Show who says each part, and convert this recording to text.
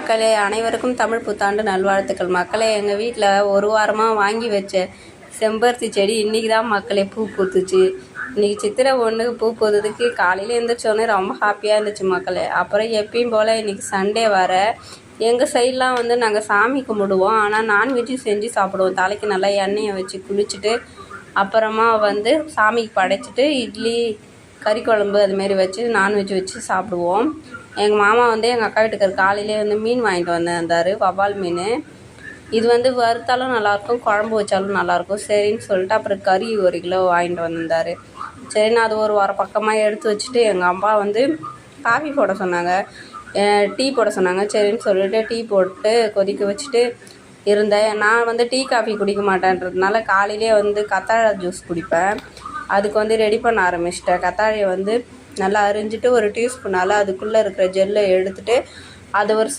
Speaker 1: மக்களே, அனைவருக்கும் தமிழ் புத்தாண்டு நல்வாழ்த்துக்கள். மக்களே, எங்கள் வீட்டில் ஒரு வாரமாக வாங்கி வச்ச செம்பருத்தி செடி இன்றைக்கி தான் மக்களே பூ பூத்துச்சு. இன்றைக்கி சித்திரை 1 பூ பூத்ததுக்கு காலையில் எழுந்திரிச்சோடனே ரொம்ப ஹாப்பியாக இருந்துச்சு மக்களே. அப்புறம் எப்பயும் போல் இன்றைக்கி சண்டே வர எங்கள் சைட்லாம் நாங்கள் சாமி கும்பிடுவோம். ஆனால் நான்வெஜ்ஜும் செஞ்சு சாப்பிடுவோம். தலைக்கு நல்லா எண்ணெயை வச்சு குளிச்சுட்டு அப்புறமா சாமிக்கு படைச்சிட்டு இட்லி கறி குழம்பு அதுமாரி வச்சு நான்வெஜ் வச்சு சாப்பிடுவோம். எங்கள் மாமா எங்கள் அக்கா வீட்டுக்கார் காலையிலே மீன் வாங்கிட்டு வந்திருந்தார், வவ்வால் மீன். இது வறுத்தாலும் நல்லாயிருக்கும், குழம்பு வச்சாலும் நல்லாயிருக்கும். சரின்னு சொல்லிட்டு அப்புறம் கறி 1 கிலோ வாங்கிட்டு வந்திருந்தார். சரின்னு அது ஒரு வாரம் பக்கமாக எடுத்து வச்சுட்டு எங்கள் அம்மா காஃபி போட சொன்னாங்க, டீ போட சொன்னாங்க. சரின்னு சொல்லிட்டு டீ போட்டு கொதிக்க வச்சுட்டு இருந்தேன். நான் டீ காஃபி குடிக்க மாட்டேன்றதுனால காலையிலே கத்தாழை ஜூஸ் குடிப்பேன். அதுக்கு ரெடி பண்ண ஆரம்பிச்சிட்டேன். கத்தாழையை நல்லா அரிஞ்சிட்டு ஒரு டீஸ்பூனால் அதுக்குள்ளே இருக்கிற ஜெல்லை எடுத்துகிட்டு அது ஒரு